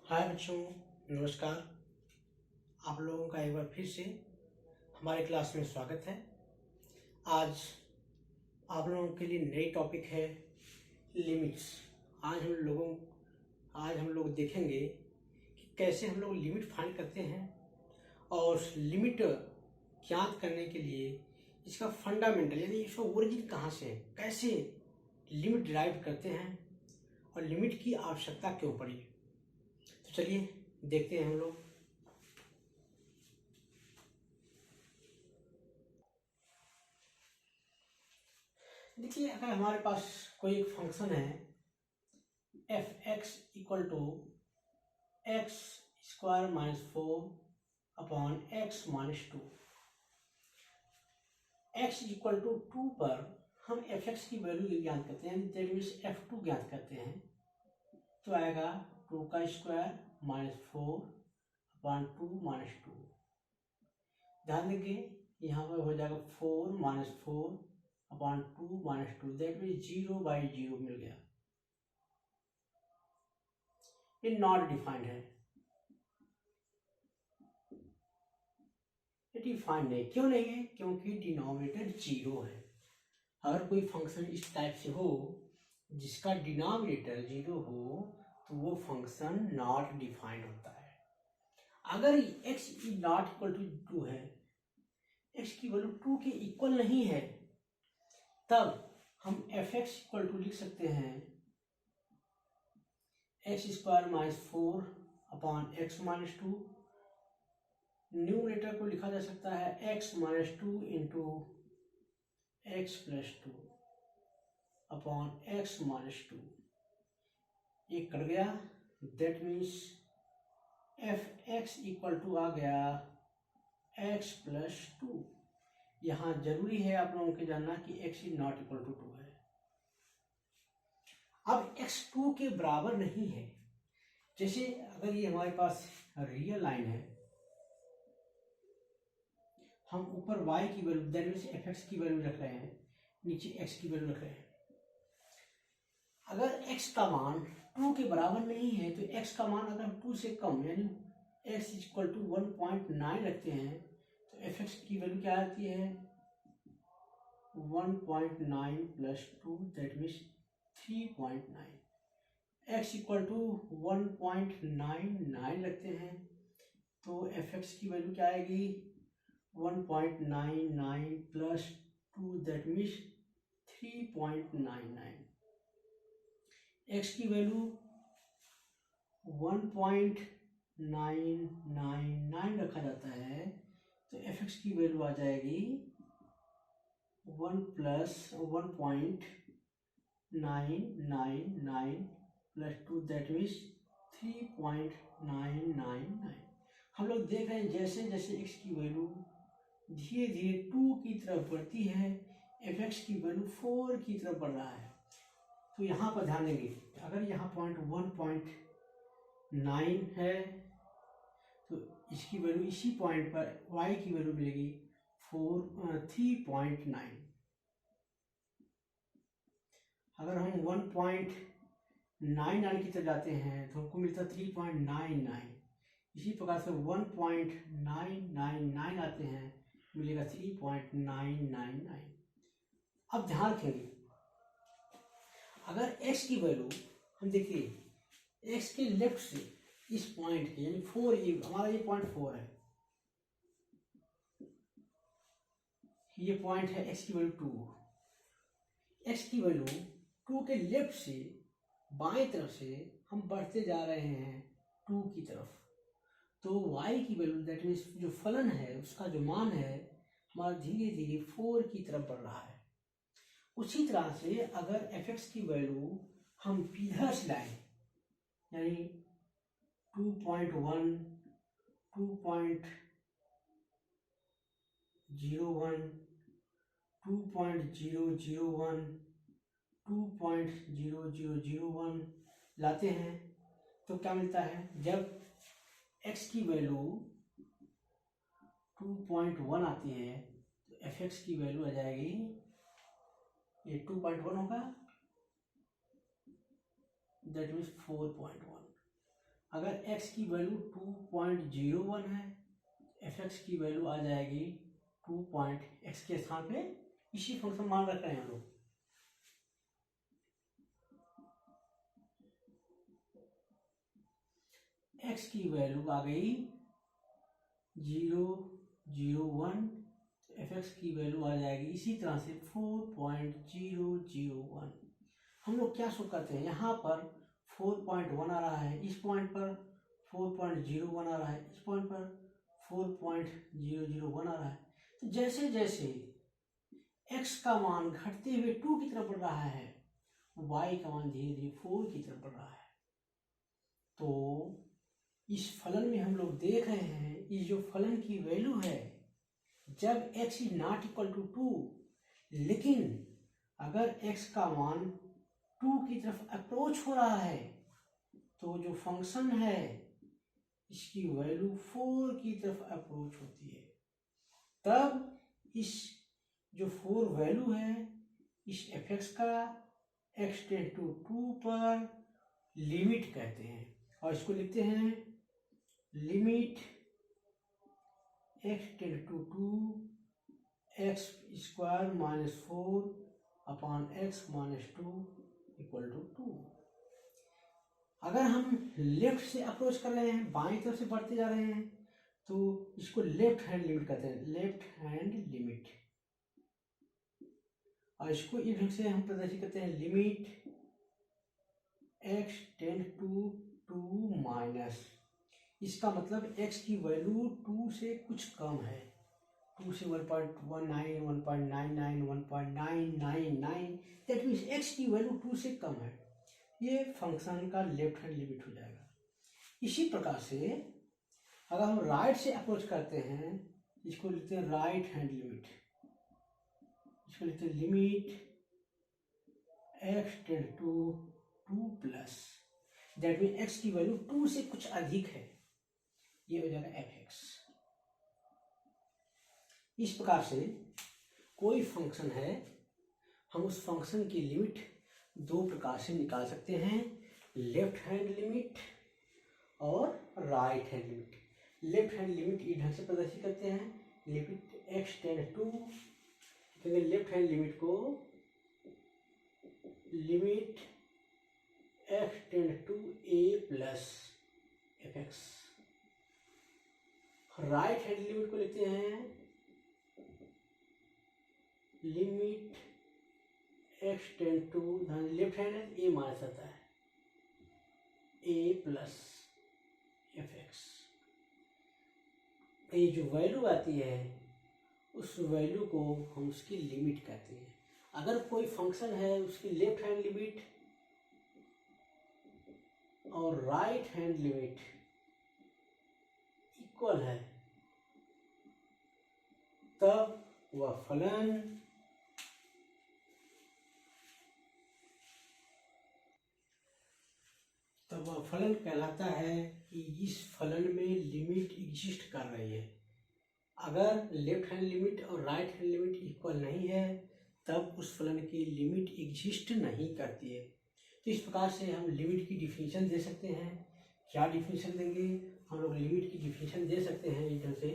हाय बच्चों, नमस्कार। आप लोगों का एक बार फिर से हमारे क्लास में स्वागत है। आज आप लोगों के लिए नई टॉपिक है लिमिट्स। आज हम लोग देखेंगे कि कैसे हम लोग लिमिट फाइंड करते हैं और लिमिट ज्ञात करने के लिए इसका फंडामेंटल यानी इसका ओरिजिन कहाँ से है, कैसे लिमिट डिराइव करते हैं और लिमिट की आवश्यकता क्यों पड़ी। तो चलिए देखते हैं हम लोग। देखिए, अगर हमारे पास कोई एक फंक्शन है f x equal to x square minus 4 upon x minus 2, x equal to 2 पर हम एफ एक्स की वैल्यू ज्ञात करते हैं, दैट मीन्स F2 ज्ञात करते हैं। तो आएगा 2 का स्क्वायर माइनस 4 अपॉन 2 माइनस 2। ध्यान देंगे यहाँ पर हो जाएगा 4 minus 4 upon 2 minus 2, that means 0/0 मिल गया। ये नॉट डिफाइंड है, ये डिफाइंड नहीं। क्यों नहीं है? क्योंकि डिनोमिनेटर 0 है। अगर कोई फंक्शन इस टाइप से हो जिसका डिनोमिनेटर 0 हो तो वो फंक्शन नॉट डिफाइंड होता है। अगर x नॉट इक्वल टू 2 है, x की वैल्यू 2 के इक्वल नहीं है, तब हम एफ एक्स इक्वल टू लिख सकते हैं x square minus 4 upon x minus 2। Numerator को लिखा जा सकता है x minus 2 into x plus 2 upon x minus 2। ये कट गया, that means f x equal to आ गया एक्स प्लस 2। यहाँ जरूरी है आप लोगों को जानना कि x is not equal to 2 है। अब x 2 के बराबर नहीं है। जैसे अगर ये हमारे पास रियल लाइन है, हम ऊपर y की value that means f x की वैल्यू रख रहे हैं, नीचे x की वैल्यू रख रहे हैं। अगर x का मान 2 के बराबर नहीं है तो x का मान अगर 2 से कम यानी x इक्वल टू 1.9 रखते हैं तो एफ एक्स की वैल्यू क्या आती है 1.9 plus 2 that means 3.9। x equal to 1.99 रखते हैं तो एफ एक्स की वैल्यू क्या आएगी 1.99 प्लस 2 दैट मीन्स 3.99। x की वैल्यू 1.999 रखा जाता है तो एफ एक्स की वैल्यू आ जाएगी 1 प्लस 1.999 प्लस 2 दैट मीन्स 3.999। हम लोग देख रहे हैं जैसे जैसे x की वैल्यू धीरे धीरे 2 की तरफ बढ़ती है, एफ एक्स की वैल्यू 4 की तरफ बढ़ रहा है। तो यहाँ पर ध्यान देंगे, अगर यहाँ पॉइंट 1.9 है तो इसकी वैल्यू इसी पॉइंट पर y की वैल्यू मिलेगी 3.9। अगर हम 1.99 की तरफ जाते हैं तो हमको मिलता है 3.99। इसी प्रकार से 1.999 आते हैं मिलेगा 3.999। अब ध्यान रखेंगे, अगर x की वैल्यू हम देखिए x के लेफ्ट से इस पॉइंट के यानी 4, हमारा ये पॉइंट 4 है, ये पॉइंट है x की वैल्यू 2। x की वैल्यू 2 के लेफ्ट से बाएं तरफ से हम बढ़ते जा रहे हैं 2 की तरफ, तो y की वैल्यू दैट मीन्स जो फलन है उसका जो मान है हमारा धीरे धीरे 4 की तरफ बढ़ रहा है। उसी तरह से अगर एफ एक्स की वैल्यू हम इधर से लाएं यानी 2.1, 2.01, 2.001, 2.0001 लाते हैं तो क्या मिलता है, जब x की वैल्यू 2.1 आती है तो एफ एक्स की वैल्यू आ जाएगी, ये 2.1 होगा दैट मीन्स 4.1। अगर x की वैल्यू 2.01 है, fx की वैल्यू आ जाएगी 2. x के स्थान पे इसी फंक्शन मान रख रहे हैं हम लोग। x की वैल्यू आ गई 0.01, fx की वैल्यू आ जाएगी इसी तरह से 4.001। हम लोग क्या शो करते हैं, यहाँ पर 4.1 आ रहा है, इस पॉइंट पर 4.01 आ रहा है, इस पॉइंट पर 4.001 आ रहा है। तो जैसे जैसे x का मान घटते हुए 2 की तरफ बढ़ रहा है, y का मान धीरे धीरे 4 की तरफ बढ़ रहा है। तो इस फलन में हम लोग देख रहे हैं, इस जो फलन की वैल्यू है, जब x is not equal to 2, लेकिन अगर x का मान 2 की तरफ अप्रोच हो रहा है, तो जो फंक्शन है इसकी वैल्यू 4 की तरफ अप्रोच होती है। तब इस जो 4 वैल्यू है, इस fx का x टेंड टू 2 पर लिमिट कहते हैं, और इसको लिखते हैं limit x tend to 2 x square minus 4 upon x minus 2 equal to 2। अगर हम लेफ्ट से अप्रोच कर रहे हैं, बाएं तरफ से बढ़ते जा रहे हैं, तो इसको लेफ्ट हैंड लिमिट कहते हैं, लेफ्ट हैंड लिमिट। और इसको इस ढंग से हम प्रदर्शित करते हैं, limit x tend to 2 minus, इसका मतलब x की वैल्यू 2 से कुछ कम है, 2 से 1.19, 1.99, 1.999, दैट मीन्स x की वैल्यू 2 से कम है। ये फंक्शन का लेफ्ट हैंड लिमिट हो जाएगा। इसी प्रकार से अगर हम राइट से अप्रोच करते हैं, इसको लिखते हैं राइट हैंड लिमिट, इसको लिखते हैं limit x tend to 2 plus, that mean x की वैल्यू 2 से कुछ अधिक है, ये हो जाएगा fx। इस प्रकार से कोई फंक्शन है, हम उस फंक्शन की लिमिट 2 प्रकार से निकाल सकते हैं, लेफ्ट हैंड लिमिट और right hand limit. Left hand limit इस ढंग से प्रदर्शित करते हैं, लिमिट x टेंड टू, क्योंकि लेफ्ट हैंड लिमिट को limit x tend to a plus fx। Right hand limit को लिखते हैं limit x tend to, left hand है a माइनस आता है a प्लस fx। ये जो वैल्यू आती है, उस वैल्यू को हम उसकी लिमिट कहते हैं। अगर कोई फंक्शन है, उसकी लेफ्ट हैंड लिमिट और राइट हैंड लिमिट इक्वल है, तब वह फलन कहलाता है कि इस फलन में लिमिट एग्जिस्ट कर रही है। अगर लेफ्ट हैंड लिमिट और राइट हैंड लिमिट इक्वल नहीं है, तब उस फलन की लिमिट एग्जिस्ट नहीं करती है। तो इस प्रकार से हम लिमिट की डिफिनीशन दे सकते हैं। क्या डिफिनीशन देंगे हम लोग? लिमिट की डिफिनीशन दे सकते हैं इस ढंग से,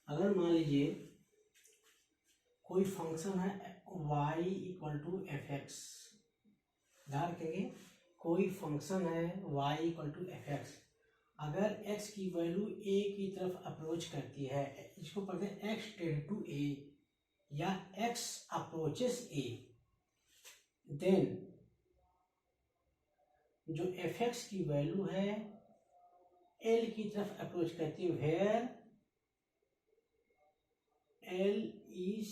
अगर मान लीजिए कोई फंक्शन है y equal to f x, ध्यान रखेंगे कोई फंक्शन है y equal to f x, अगर x की वैल्यू a की तरफ अप्रोच करती है, इसको पढ़ते हैं x टेंड टू a या x अप्रोचेस a, देन जो fx की वैल्यू है l की तरफ अप्रोच करती है, where l is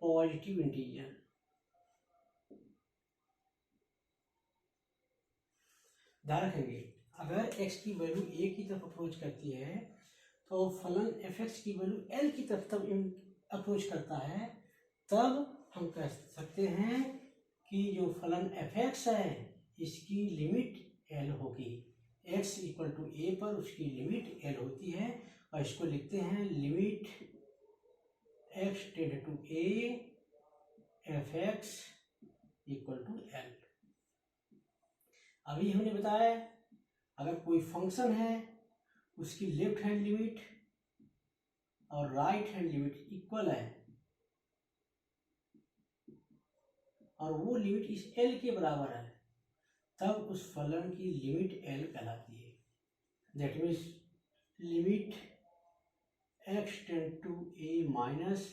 positive integer. ध्यान रखेंगे अगर x की वैल्यू a की तरफ अप्रोच करती है, तो फलन fx की वैल्यू l की तरफ तब अप्रोच करता है, तब हम कह सकते हैं कि जो फलन fx है इसकी लिमिट l होगी। x इक्वल टू a पर उसकी लिमिट l होती है, और इसको लिखते हैं limit x tend to a f x equal to l. अभी हमने बताया अगर कोई फंक्शन है उसकी लेफ्ट हैंड लिमिट और राइट हैंड लिमिट इक्वल है और वो लिमिट इस एल के बराबर है, तब उस फलन की लिमिट एल कहलाती है। That means limit x tend to a minus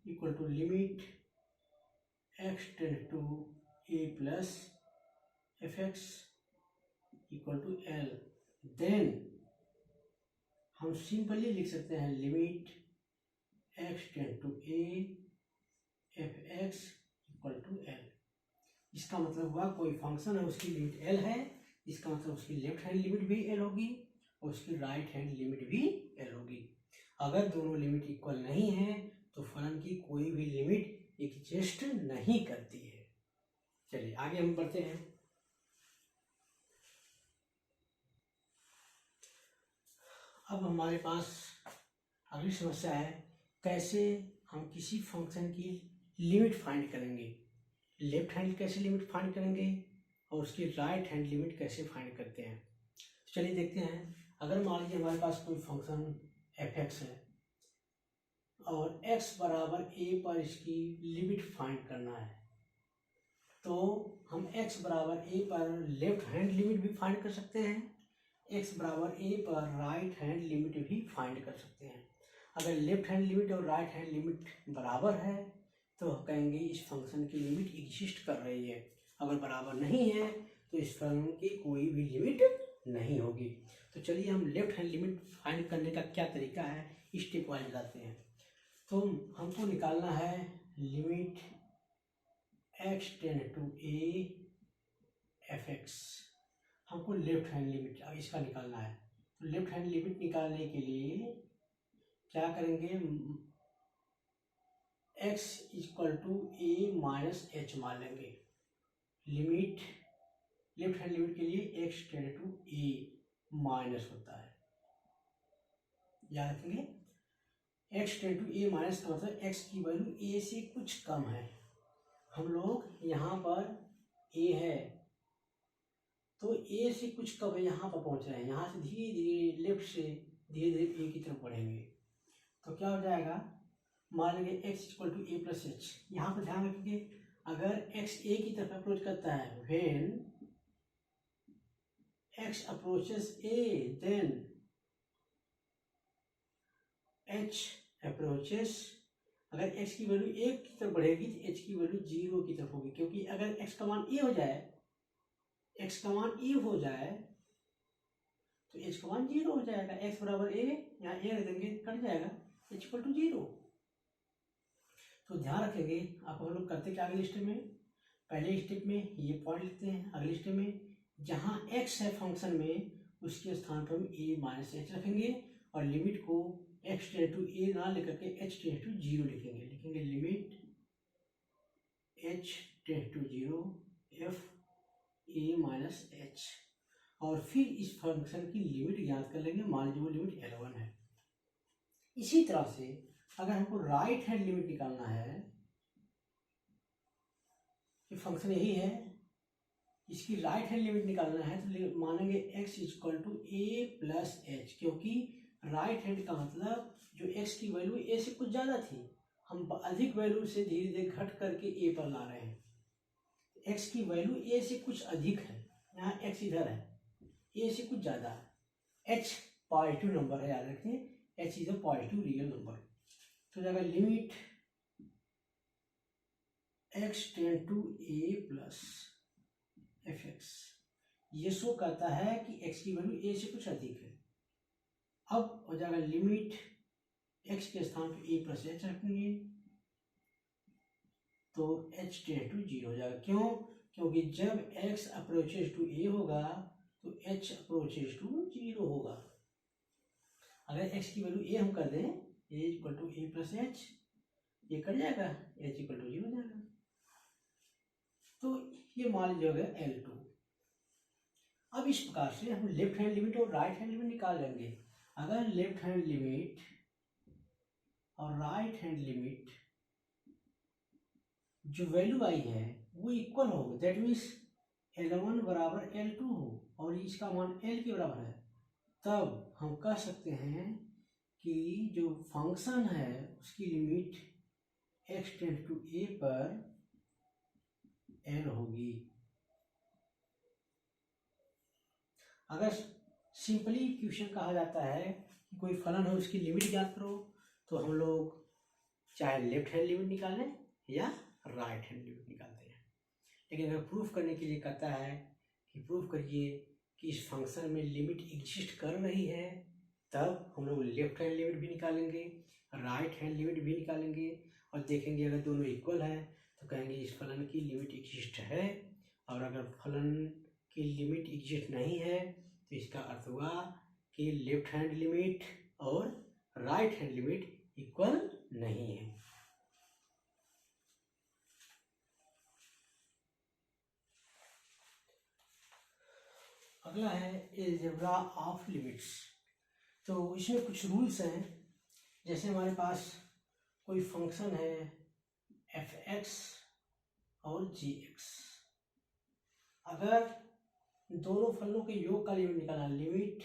equal to limit x tend to a plus f x equal to l. Then हम सिंपली लिख सकते हैं limit x tend to a f x equal to l. इसका मतलब हुआ कोई function है उसकी लिमिट एल है, इसका मतलब उसकी लेफ्ट हैंड लिमिट भी एल होगी और उसकी राइट हैंड लिमिट भी एल होगी। अगर दोनों लिमिट इक्वल नहीं है तो फलन की कोई भी लिमिट एग्जिस्ट नहीं करती है। चलिए आगे हम बढ़ते हैं। अब हमारे पास अगली समस्या है कैसे हम किसी फंक्शन की लिमिट फाइंड करेंगे। लेफ्ट हैंड कैसे लिमिट फाइंड करेंगे और उसकी राइट हैंड लिमिट कैसे फाइंड करते हैं। चलिए देखते हैं। अगर मान लीजिए हमारे पास कोई फंक्शन एफ एक्स है और x बराबर a पर इसकी लिमिट फाइंड करना है, तो हम x बराबर a पर लेफ्ट हैंड लिमिट भी फाइंड कर सकते हैं, x बराबर a पर राइट हैंड लिमिट भी फाइंड कर सकते हैं। अगर लेफ्ट हैंड लिमिट और राइट हैंड लिमिट बराबर है तो हम कहेंगे इस फंक्शन की लिमिट एग्जिस्ट कर रही है। अगर बराबर नहीं है तो इस फंक्शन की कोई भी लिमिट नहीं होगी। तो चलिए हम लेफ्ट हैंड लिमिट फाइंड करने का क्या तरीका है स्टेप वाइज बताते हैं। तो हमको निकालना है limit x tend to a f x. हमको लेफ्ट हैंड लिमिट इसका निकालना है। तो लेफ्ट हैंड लिमिट निकालने के लिए क्या करेंगे, x equal to a minus h मान लेंगे। लिमिट लेफ्ट हैंड लिमिट के लिए x tend to a minus होता है, याद रखेंगे। x tend to a minus का मतलब x की वैल्यू a से कुछ कम है। हम लोग यहाँ पर a है तो a से कुछ कम है, यहाँ पर पहुँच रहे हैं। यहाँ से धीरे धीरे लेफ्ट से धीरे धीरे a की तरफ बढ़ेंगे तो क्या हो जाएगा, मान लेंगे x equal to a plus h. यहाँ पर ध्यान रखेंगे अगर x a की तरफ अप्रोच करता है, when x approaches a then h approaches, अगर x की वैल्यू 1 की तरफ बढ़ेगी तो h की वैल्यू 0 की तरफ होगी, क्योंकि अगर x का मान a हो जाए, x का मान a हो जाए तो h का मान 0 हो जाएगा। x बराबर a, यहाँ a रख देंगे कट जाएगा, h इक्वल टू 0। तो ध्यान रखेंगे। आप हम लोग करते क्या अगले स्टेप में, पहले स्टेप में ये पॉइंट लिखते हैं, अगले स्टेप में जहाँ x है फंक्शन में उसके स्थान पर हम a माइनस एच रखेंगे और लिमिट को x टेंड टू ए ना लेकर के h टेंड टू 0 लिखेंगे limit h tend to 0 f a minus h, और फिर इस फंक्शन की लिमिट ज्ञात कर लेंगे। मान लीजिए वो लिमिट L1 है। इसी तरह से अगर हमको राइट हैंड लिमिट निकालना है, ये फंक्शन यही है, इसकी राइट हैंड लिमिट निकालना है तो मानेंगे x equal to a plus h, क्योंकि राइट हैंड का मतलब जो x की वैल्यू a से कुछ ज़्यादा थी, हम अधिक वैल्यू से धीरे धीरे घट करके a पर ला रहे हैं। x की वैल्यू a से कुछ अधिक है, यहाँ x इधर है, a से कुछ ज़्यादा है। h पॉजिटिव नंबर है, याद रखें h is a positive real number. तो जाएगा limit x tend to a plus f x, ये शो करता है कि x की वैल्यू a से कुछ अधिक है। अब हो जाएगा लिमिट x के स्थान पर a प्लस एच रखेंगे तो h टेंड टू 0 हो जाएगा। क्यों? क्योंकि जब x अप्रोचेज टू a होगा तो h अप्रोचेज टू 0 होगा। अगर x की वैल्यू a हम कर दें a equal to a plus h, ये कट जाएगा, h इक्वल टू 0 हो जाएगा। तो ये मान लीजिए हो गया L2। अब इस प्रकार से हम लेफ्ट हैंड लिमिट और राइट हैंड लिमिट निकाल लेंगे। अगर लेफ्ट हैंड लिमिट और राइट हैंड लिमिट जो वैल्यू आई है वो इक्वल हो, दैट मीन्स L1 बराबर L2 हो और इसका मान L के बराबर है, तब हम कह सकते हैं कि जो फंक्शन है उसकी limit x tend to a पर L होगी। अगर सिंपली क्वेश्चन कहा जाता है कि कोई फलन है उसकी लिमिट ज्ञात करो, तो हम लोग चाहे लेफ्ट हैंड लिमिट निकालें या राइट हैंड लिमिट निकालते हैं। लेकिन अगर प्रूफ करने के लिए कहता है कि प्रूफ करिए कि इस फंक्शन में लिमिट एग्जिस्ट कर रही है, तब हम लोग लेफ्ट हैंड लिमिट भी निकालेंगे, राइट हैंड लिमिट भी निकालेंगे और देखेंगे अगर दोनों इक्वल है तो कहेंगे इस फलन की लिमिट एग्जिस्ट है, और अगर फलन की लिमिट एग्जिस्ट नहीं है तो इसका अर्थ हुआ कि लेफ्ट हैंड लिमिट और राइट हैंड लिमिट इक्वल नहीं है। अगला है अलजेब्रा ऑफ लिमिट्स। तो इसमें कुछ रूल्स हैं, जैसे हमारे पास कोई फंक्शन है f(x) और g(x), अगर दोनों फलनों के योग का लिमिट निकालना, limit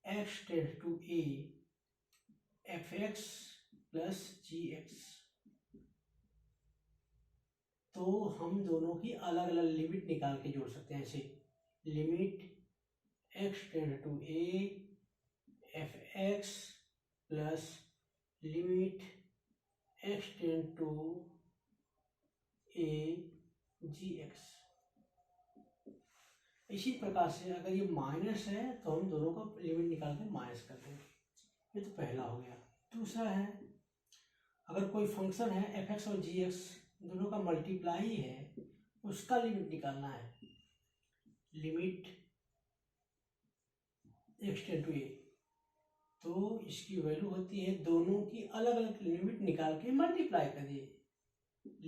x tend to a f(x) plus g(x), तो हम दोनों की अलग अलग लिमिट निकाल के जोड़ सकते हैं। ऐसे limit x tend to a f(x) plus limit x tend to a g(x). इसी प्रकार से अगर ये माइनस है तो हम दोनों का लिमिट निकाल के माइनस कर देंगे। ये तो पहला हो गया। दूसरा है, अगर कोई फंक्शन है f(x) और g(x) दोनों का मल्टीप्लाई है, उसका लिमिट निकालना है, limit x tend to a, तो इसकी वैल्यू होती है दोनों की अलग अलग लिमिट निकाल के मल्टीप्लाई करिए,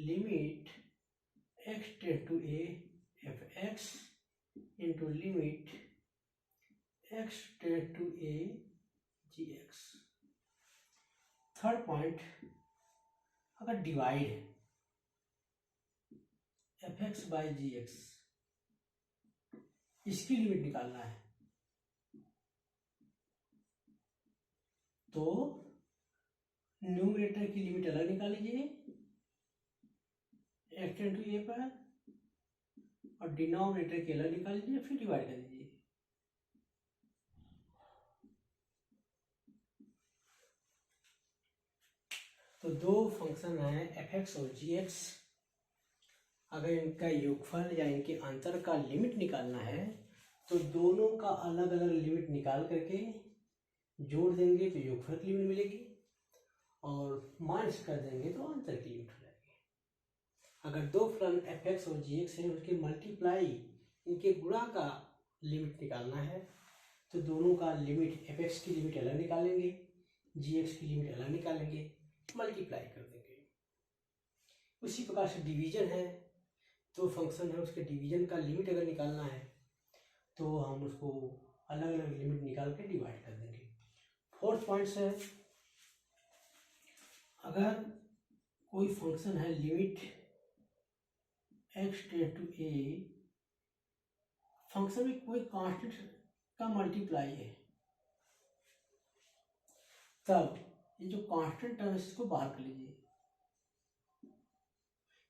limit x tend to a f(x) into limit x tend to a g(x). Third point, अगर डिवाइड है f(x) बाई g(x), इसकी लिमिट निकालना है, तो न्यूमरेटर की लिमिट अलग निकाल लीजिए x टेंड टू a पर, और डिनोमिनेटर की अलग निकाल लीजिए, फिर डिवाइड कर दीजिए। तो दो फंक्शन है f(x) और g(x), अगर इनका योगफल या इनके अंतर का लिमिट निकालना है तो दोनों का अलग अलग लिमिट निकाल करके जोड़ देंगे तो योगफल की लिमिट मिलेगी, और माइनस कर देंगे तो अंतर की लिमिट हो जाएगी। अगर दो फलन f(x) और g(x) हैं, उसके मल्टीप्लाई इनके गुणा का लिमिट निकालना है, तो दोनों का लिमिट f(x) की लिमिट अलग निकालेंगे, g(x) की लिमिट अलग निकालेंगे, मल्टीप्लाई कर देंगे। उसी प्रकार से डिवीजन है, तो फंक्शन है उसके डिवीजन का लिमिट अगर निकालना है तो हम उसको अलग अलग लिमिट निकाल के डिवाइड कर देंगे। फोर्थ पॉइंट है, अगर कोई फंक्शन है limit x tend to a, function में कोई कांस्टेंट का मल्टीप्लाई है, तब ये जो कांस्टेंट टर्म है इसको बाहर कर लीजिए,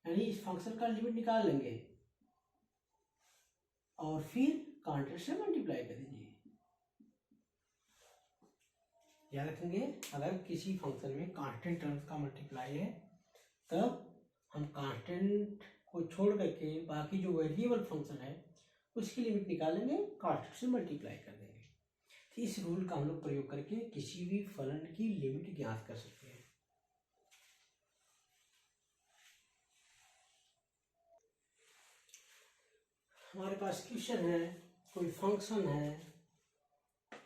यानी इस फंक्शन का लिमिट निकाल लेंगे और फिर कांस्टेंट से मल्टीप्लाई कर दीजिए। याद रखेंगे, अगर किसी फंक्शन में कांस्टेंट टर्म्स का मल्टीप्लाई है तब हम कांस्टेंट को छोड़ करके बाकी जो वेरिएबल फंक्शन है उसकी लिमिट निकालेंगे, कांस्टेंट से मल्टीप्लाई कर देंगे। तो इस रूल का हम लोग प्रयोग करके किसी भी फलन की लिमिट ज्ञात कर सकते हैं। हमारे पास क्वेश्चन है, कोई फंक्शन है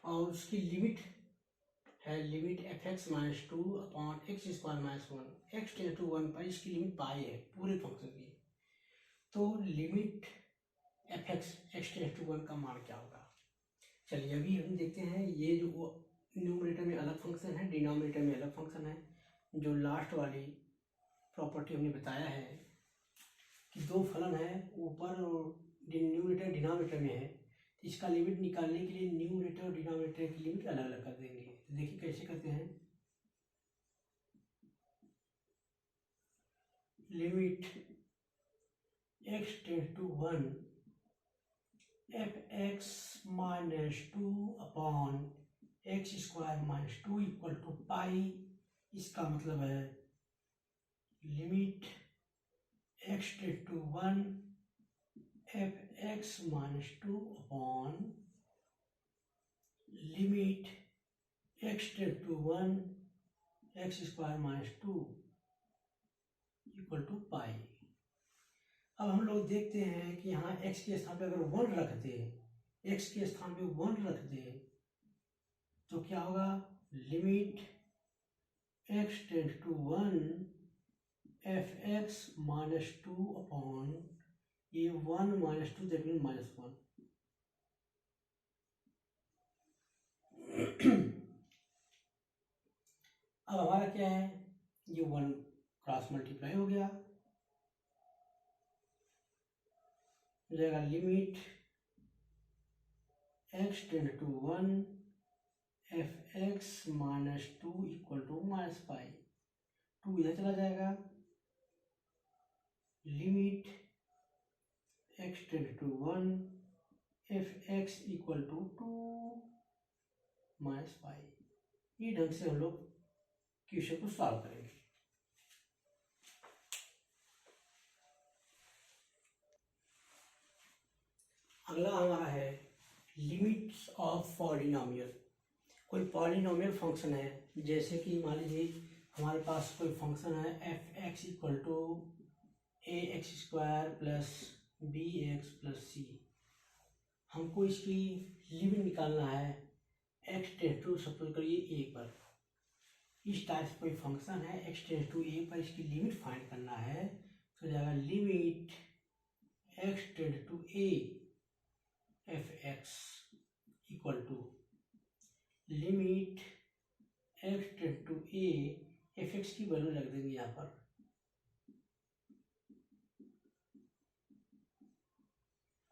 और उसकी लिमिट है limit f(x) minus 2 upon x square minus 1, x tend to 1 पर इसकी लिमिट पाई है पूरे फंक्शन की, तो limit f(x) x tend to 1 का मान क्या होगा। चलिए अभी हम देखते हैं, ये जो न्यूमरेटर में अलग फंक्शन है, डिनोमिनेटर में अलग फंक्शन है। जो लास्ट वाली प्रॉपर्टी हमने बताया है कि दो फलन है, ऊपर और न्यूमरेटर डिनोमिनेटर में है, तो इसका लिमिट निकालने के लिए न्यूमरेटर और डिनोमिनेटर की लिमिट अलग अलग कर देंगे। तो देखिए कैसे करते हैं। Limit x tend to 1 fx minus 2 upon x square minus 2 equal to pi. इसका मतलब है limit x tend to 1 fx minus 2 upon limit x tend to 1 x square minus 2 equal to pi. अब हम लोग देखते हैं कि यहाँ x के स्थान पे अगर 1 रख दे, x के स्थान पे 1 रख दे तो क्या होगा। Limit x tend to 1 fx minus 2 upon ये 1 माइनस 2 दैट मीन माइनस 1। अब हमारा क्या है, ये 1 क्रॉस मल्टीप्लाई हो गया, हो जाएगा limit x tend to 1 fx minus 2 equal to minus pi. 2 इधर चला जाएगा, limit x tend to 1 fx equal to 2 minus pi. ये ढंग से हम लोग क्वेश्चन को सॉल्व करेंगे। अगला हमारा है लिमिट्स ऑफ पॉलिनोमियल। कोई पॉलिनोमियल फंक्शन है, जैसे कि मान लीजिए हमारे पास कोई फंक्शन है f x equal to a x square plus b x plus c. हमको इसकी लिमिट निकालना है एक्स टेंड टू सपोज करिए ए पर। इस टाइप से कोई फंक्शन है एक्स टेंड टू ए पर, इसकी लिमिट फाइंड करना है तो जाएगा limit x tend to a f x equal to limit x tend to a f x की वैल्यू रख देंगे यहाँ पर।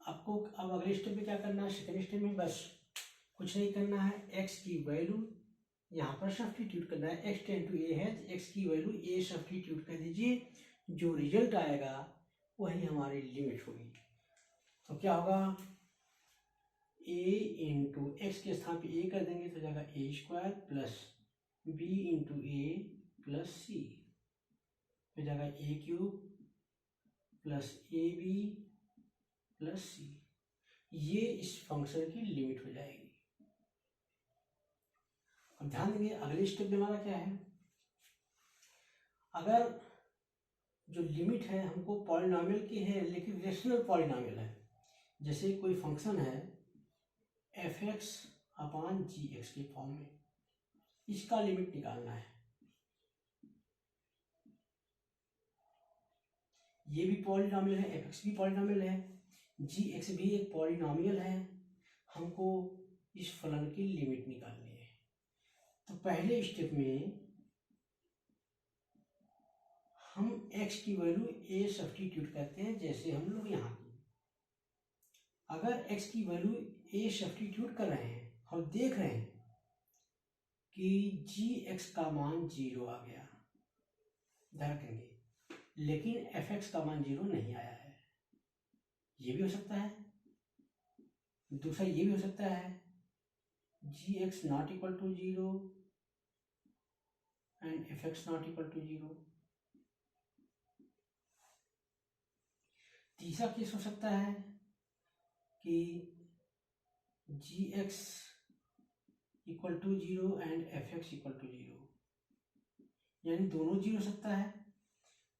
आपको अब अगले स्टेप में क्या करना है, सेकेंड स्टेप में बस कुछ नहीं करना है, एक्स की वैल्यू यहाँ पर सब्स्टिट्यूट करना है। एक्स टेंड टू ए है तो एक्स की वैल्यू ए सब्स्टिट्यूट कर दीजिए, जो रिजल्ट आएगा वही हमारी लिमिट होगी। तो क्या होगा, ए इंटू एक्स के स्थान पे ए कर देंगे तो जाएगा a square plus b into a plus c, तो जाएगा a cube plus a b plus c. ये इस फंक्शन की लिमिट हो जाएगी। अब ध्यान देंगे अगले स्टेप में हमारा क्या है, अगर जो लिमिट है हमको पॉलिनोमियल की है लेकिन रेशनल पॉलिनोमियल है, जैसे कोई फंक्शन है एफ एक्स अपॉन जी एक्स के फॉर्म में, इसका लिमिट निकालना है। ये भी पॉलिनोमियल है, एफ एक्स भी पॉलिनोमियल है, जी एक्स भी एक पॉलिनोमियल है। हमको इस फलन की लिमिट निकालनी है। तो पहले स्टेप में हम x की वैल्यू a सब्स्टिट्यूट करते हैं, जैसे हम लोग यहाँ की। अगर x की वैल्यू a सब्स्टिट्यूट कर रहे हैं और देख रहे हैं कि gx का मान 0 आ गया, ध्यान रखेंगे, लेकिन fx का मान 0 नहीं आया है, ये भी हो सकता है। दूसरा ये भी हो सकता है gx not equal to 0 and fx not equal to 0। तीसरा केस हो सकता है कि gx equal to 0 and fx equal to 0, यानी दोनों 0 हो सकता है।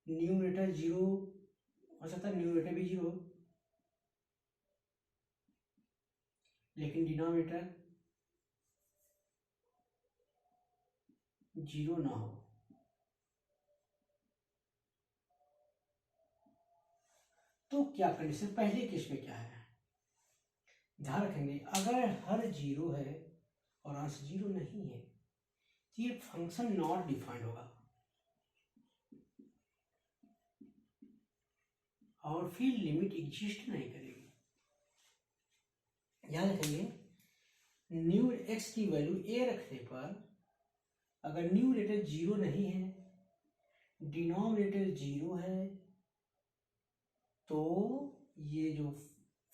न्यूमरेटर 0 हो सकता है, न्यूमरेटर भी 0 लेकिन डिनोमिनेटर 0 ना हो। तो क्या कंडीशन, पहले केस में क्या है, ध्यान रखेंगे, अगर हर 0 है और अंश 0 नहीं है, तो ये फंक्शन नॉट डिफाइंड होगा। और फिर लिमिट एग्जिस्ट नहीं करेगी। याद रखेंगे, न्यू एक्स की वैल्यू ए रखने पर अगर न्यूमरेटर 0 नहीं है, डिनोमिनेटर 0 है, तो ये जो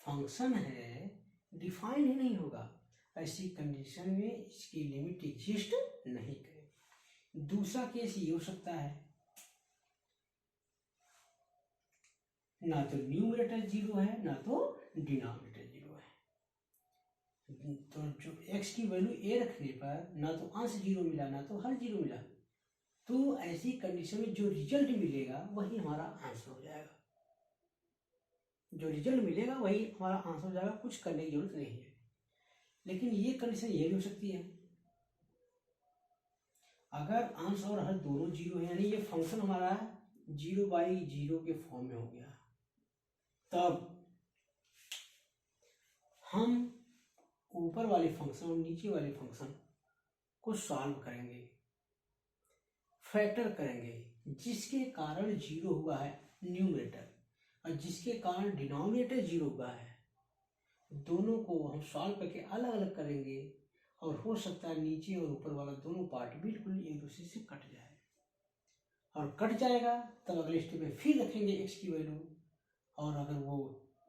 फंक्शन है डिफाइन ही नहीं होगा। ऐसी कंडीशन में इसकी लिमिट एग्जिस्ट नहीं करेगी। दूसरा केस ये हो सकता है, ना तो न्यूमरेटर 0 है ना तो डिनोमिनेटर 0 है, तो जो x की वैल्यू a रखने पर ना तो अंश 0 मिला ना तो हर 0 मिला, तो ऐसी कंडीशन में जो रिजल्ट मिलेगा वही हमारा आंसर हो जाएगा। जो रिजल्ट मिलेगा वही हमारा आंसर हो जाएगा, कुछ करने की जरूरत नहीं है। लेकिन ये कंडीशन ये भी हो सकती है, अगर अंश और हर दोनों 0 है, यानी ये फंक्शन हमारा 0/0 के फॉर्म में हो गया, तब हम ऊपर वाले फंक्शन और नीचे वाले फंक्शन को सॉल्व करेंगे, फैक्टर करेंगे, जिसके कारण 0 हुआ है न्यूमरेटर और जिसके कारण डिनोमिनेटर 0 हुआ है, दोनों को हम सॉल्व करके अलग अलग करेंगे और हो सकता है नीचे और ऊपर वाला दोनों पार्ट बिल्कुल एक दूसरे से कट जाए। और कट जाएगा तब अगले स्टेप में फिर रखेंगे x की वैल्यू, और अगर वो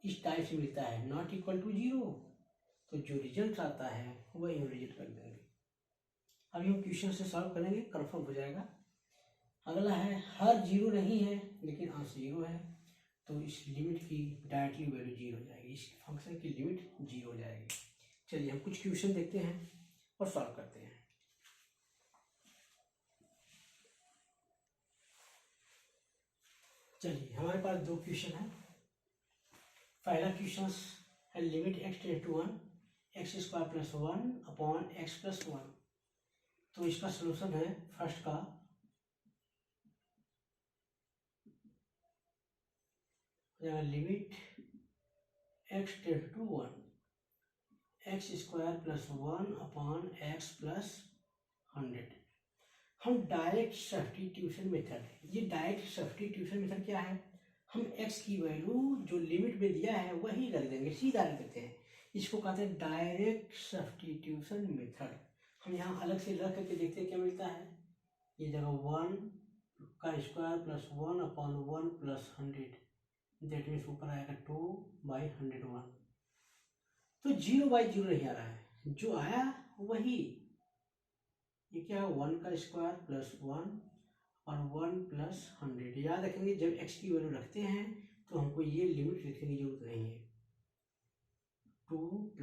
इस टाइप से मिलता है नॉट इक्वल टू 0, तो जो रिजल्ट आता है वही हम रिजल्ट कर देंगे। अभी हम क्वेश्चन से सॉल्व करेंगे, कंफर्म हो जाएगा। अगला है हर 0 नहीं है लेकिन अंश 0 है, तो इस लिमिट की डायरेक्टली वैल्यू 0 हो जाएगी, इस फंक्शन की लिमिट 0 हो जाएगी। चलिए हम कुछ क्वेश्चन देखते हैं और सॉल्व करते हैं। चलिए हमारे पास दो क्वेश्चन है। पहला क्वेश्चन है limit x tend to 1 x² + 1 upon x + 1। तो इसका सलूशन है फर्स्ट का limit x tend to 1 x² + 1 upon x + 100। हम डायरेक्ट सब्स्टिट्यूशन मेथड, ये डायरेक्ट सब्स्टिट्यूशन मेथड क्या है, हम x की वैल्यू जो लिमिट में दिया है वही रख देंगे, सीधा रख देते हैं। इसको कहते हैं डायरेक्ट सब्स्टिट्यूशन मेथड। हम यहाँ अलग से रख करके देखते हैं क्या मिलता है। ये जगह 1 का स्क्वायर + 1 अपॉन 1 + 100, दैट मीन्स ऊपर आएगा 2/101। तो 0/0 नहीं आ रहा है, जो आया वही, ये क्या है 1 का स्क्वायर + 1 और 1 + 100। याद रखेंगे जब x की वैल्यू रखते हैं तो हमको ये लिमिट लिखने की जरूरत नहीं है। 2 +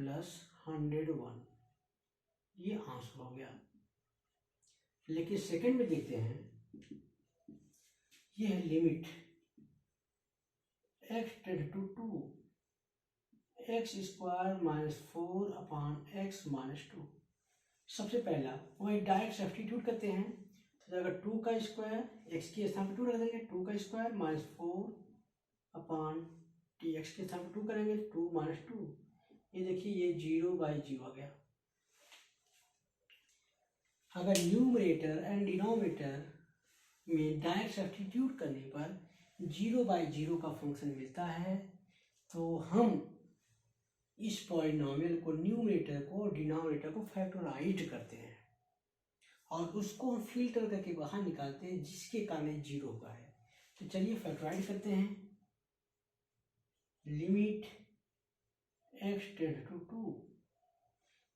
101 ये आंसर हो गया। लेकिन सेकंड में देखते हैं, ये है limit x tend to 2 x² - 4 upon x - 2। सबसे पहला वही डायरेक्ट सब्स्टिट्यूट करते हैं, तो अगर 2 का स्क्वायर x के स्थान पर 2 रख देंगे, 2 का स्क्वायर -4 अपॉन x के स्थान पर 2 करेंगे 2 - 2। ये देखिए ये 0/0 आ गया। अगर न्यूमरेटर एंड डिनोमिनेटर में डायरेक्ट सब्स्टिट्यूट करने पर 0/0 का फंक्शन मिलता है, तो हम इस पॉलिनोमियल को, न्यूमरेटर को और डिनोमिनेटर को फैक्टराइज करते हैं और उसको हम फिल्टर करके बाहर निकालते हैं, जिसके कारण 0 हुआ है। तो चलिए फैक्टराइज करते हैं। लिमिट x टेंड टू 2,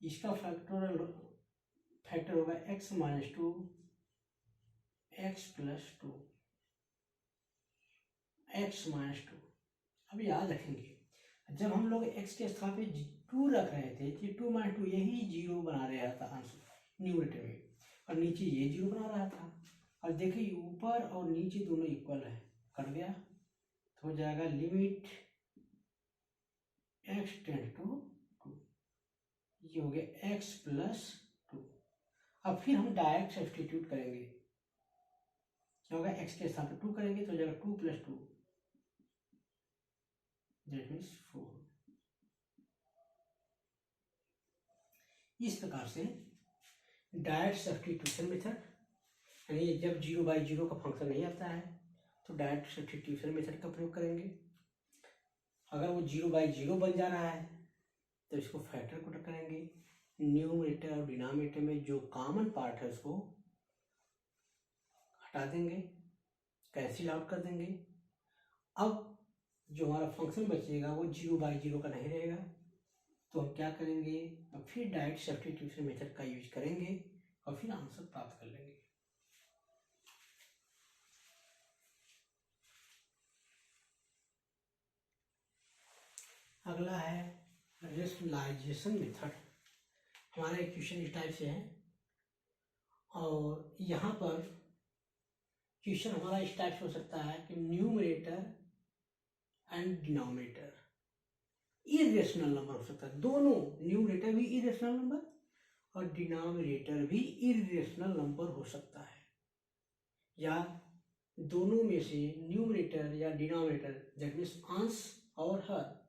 इसका फैक्टर होगा x - 2 x + 2 x - 2। अब याद रखेंगे जब हम लोग x के स्थान पे 2 रख रहे थे, ये 2 - 2 यही 0 बना रहा था आंसर न्यूमरेटर में, और नीचे ये 0 बना रहा था। और देखिए ऊपर और नीचे दोनों इक्वल है, कट गया तो हो जाएगा लिमिट x टेंड टू 2, ये हो गया x + 2। अब फिर हम डायरेक्ट सब्स्टिट्यूट करेंगे, क्या होगा x के स्थान पर 2 करेंगे तो हो जाएगा 2 + 2, दैट मीन्स 4। इस प्रकार से डायरेक्ट सब्स्टिट्यूशन मेथड, यानी जब 0/0 का फंक्शन नहीं आता है तो डायरेक्ट सब्स्टिट्यूशन मेथड का प्रयोग करेंगे। अगर वो 0/0 बन जा रहा है तो इसको फैक्टर पुट करेंगे, न्यूमरेटर और डिनोमिनेटर में जो कॉमन पार्ट है उसको हटा देंगे, कैंसिल आउट कर देंगे। अब जो हमारा फंक्शन बचेगा वो 0/0 का नहीं रहेगा, तो हम क्या करेंगे, अब फिर डायरेक्ट सब्स्टिट्यूशन मेथड का यूज करेंगे और फिर आंसर प्राप्त कर लेंगे। अगला है रेशनलाइजेशन मेथड। हमारा इक्वेशन इस टाइप से है और यहाँ पर क्वेश्चन हमारा इस टाइप से हो सकता है कि numerator and denominator irrational number हो सकता है, दोनों न्यूमरेटर भी इरेशनल नंबर और डिनोमिनेटर भी इरेशनल नंबर हो सकता है, या दोनों में से न्यूमरेटर या डिनोमिनेटर दैट मीन्स अंश और हर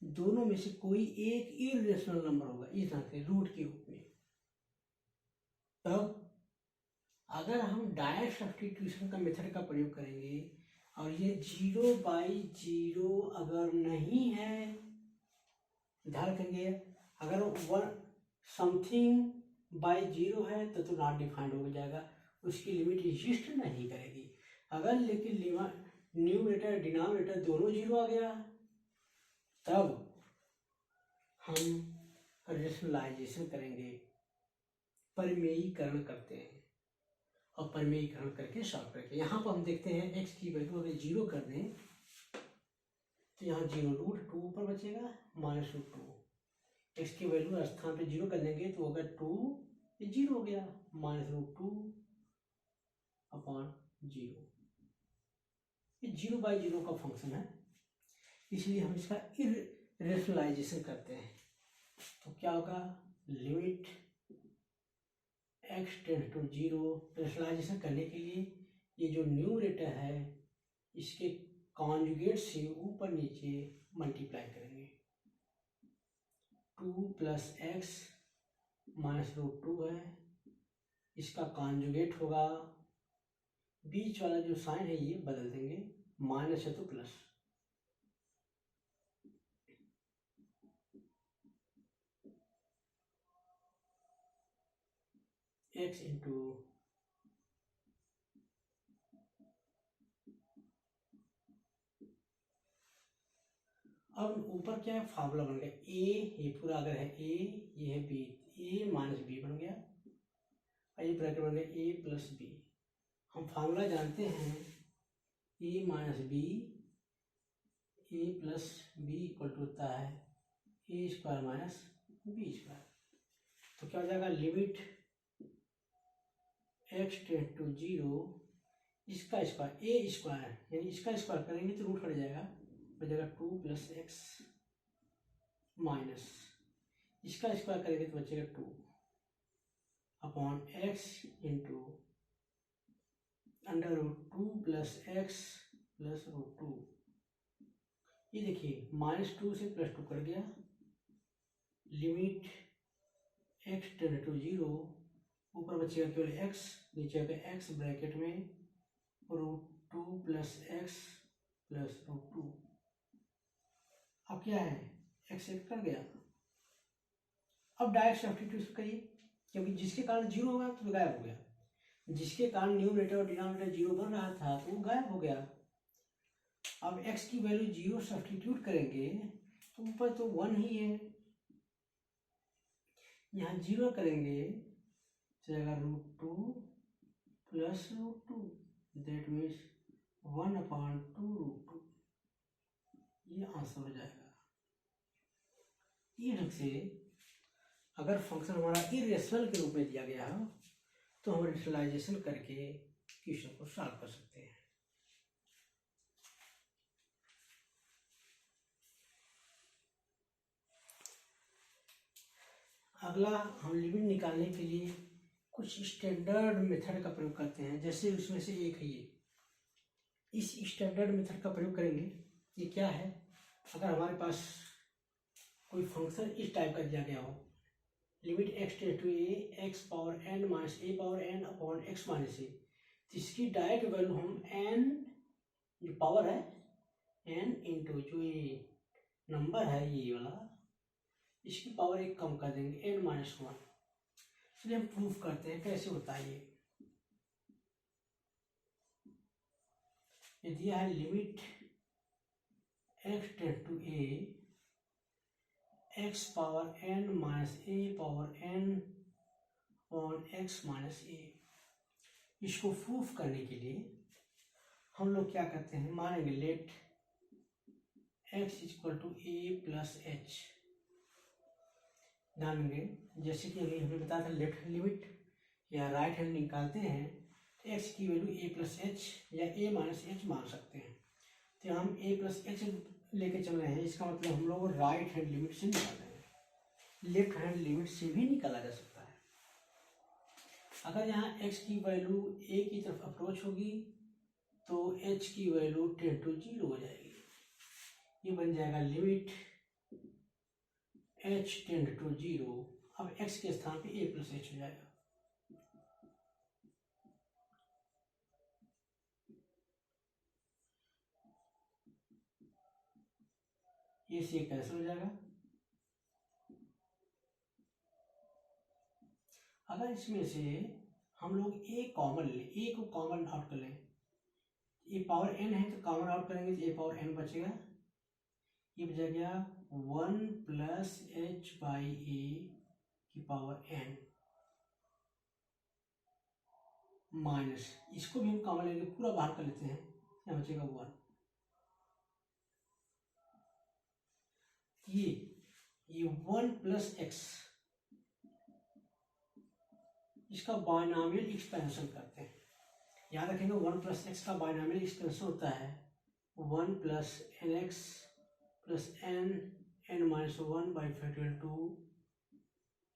दोनों में से कोई एक इरेशनल नंबर होगा इस तरह से रूट के रूप में। तब अगर हम डायरेक्ट सब्स्टिट्यूशन का मेथड का प्रयोग करेंगे और ये 0/0 अगर नहीं है, ध्यान रखेंगे, अगर 1 समथिंग बाई 0 है तो नॉट डिफाइंड हो जाएगा, उसकी लिमिट एग्जिस्ट नहीं करेगी। अगर लेकिन न्यूमरेटर डिनोमिनेटर दोनों 0 आ गया तब हम रेशनलाइजेशन करेंगे, परिमेयीकरण करते हैं और परिमेयीकरण करके सॉल्व करके यहाँ पर हम देखते हैं x की वैल्यू अगर 0 कर दें तो यहाँ 0√2 ऊपर बचेगा -√2, x की वैल्यू स्थान पे 0 कर देंगे तो अगर 2 ये 0 हो गया -√2/0। ये 0/0 का फंक्शन है, इसलिए हम इसका रेशनलाइजेशन करते हैं। तो क्या होगा, limit x tends to 0, rationalisation करने के लिए ये जो न्यूमरेटर है इसके कॉन्जुगेट से ऊपर नीचे मल्टीप्लाई करेंगे, 2 + x -√2 है, इसका कॉन्जुगेट होगा, बीच वाला जो साइन है ये बदल देंगे, माइनस है तो प्लस, x इंटू अब ऊपर क्या है, फार्मूला बन गया a, ये पूरा अगर है a, ये है b, a - b बन गया और ये ब्रैकेट बन गया a + b। हम फार्मूला जानते हैं a - b, a + b = होता है a² - b²। तो क्या हो जाएगा, लिमिट x टेंड्स टू 0, इसका स्क्वायर a² यानी इसका स्क्वायर करेंगे तो रूट हट जाएगा, हो जाएगा 2 + x माइनस इसका स्क्वायर करेंगे तो बचेगा 2/x इंटू √2 + x + √2। ये देखिए -2 से +2 कर गया, लिमिट x टेंड्स टू 0, ऊपर बचेगा केवल x, नीचे होगा x ब्रैकेट में √2 + x + √2। अब क्या है, x एक कर गया, अब डायरेक्ट सब्स्टिट्यूशन करिए, क्योंकि जिसके कारण 0 होगा तो गायब हो गया, जिसके कारण न्यूमरेटर और डिनोमिनेटर 0 बन रहा था तो वो गायब हो गया। अब x की वैल्यू 0 सब्स्टिट्यूट करेंगे तो ऊपर तो 1 ही है, यहाँ 0 करेंगे तो जाएगा √2 + √2, दैट मीन्स 1/2√2, ये आंसर हो जाएगा। ये ढंग से अगर फंक्शन हमारा इरेशनल के रूप में दिया गया हो तो हम रेशनलाइजेशन करके क्वेश्चन को सॉल्व कर सकते हैं। अगला हम लिमिट निकालने के लिए कुछ स्टैंडर्ड मेथड का प्रयोग करते हैं, जैसे उसमें से एक है ये, इस स्टैंडर्ड मेथड का प्रयोग करेंगे। ये क्या है, अगर हमारे पास कोई फंक्शन इस टाइप का दिया गया हो, limit x tend to a x power n minus a power n upon x minus a, तो इसकी डायरेक्ट वैल्यू हम n जो पावर है n इंटू जो ये नंबर है ये वाला, इसकी पावर एक कम कर देंगे n माइनस वन। चलिए हम प्रूफ करते हैं कैसे होता है ये दिया है limit x tend to a x power n minus a power n upon x minus a. इसको प्रूफ करने के लिए हम लोग क्या करते हैं, मानेंगे let x equal to a plus h, डालेंगे जैसे कि अभी हमने बताया था लेफ्ट हैंड लिमिट या राइट हैंड निकालते हैं तो x की वैल्यू a प्लस एच या a माइनस एच मान सकते हैं। तो हम a प्लस एच लेके चल रहे हैं, इसका मतलब हम लोग राइट हैंड लिमिट से निकाल रहे हैं, लेफ्ट हैंड लिमिट से भी निकाला जा सकता है। अगर यहाँ x की वैल्यू a की तरफ अप्रोच होगी तो h की वैल्यू टेंड टू 0 हो जाएगी। ये बन जाएगा लिमिट h टेंड टू 0। अब x के स्थान पे a प्लस एच हो जाएगा। ये से कैंसिल हो जाएगा। अगर इसमें से हम लोग a कॉमन ले, a को कॉमन आउट कर लें, ये पावर n है तो कॉमन आउट करेंगे तो a पावर n बचेगा। ये बच गया 1 प्लस एच बाई ए की पावर n माइनस, इसको भी हम कॉमन लेंगे, पूरा बाहर कर लेते हैं, यहाँ बचेगा 1। ये 1 प्लस एक्स, इसका बायनॉमियल एक्सपेंशन करते हैं। याद रखेंगे 1 प्लस एक्स का बायनॉमियल एक्सपेंशन होता है 1 plus n x plus n minus 1 by factorial 2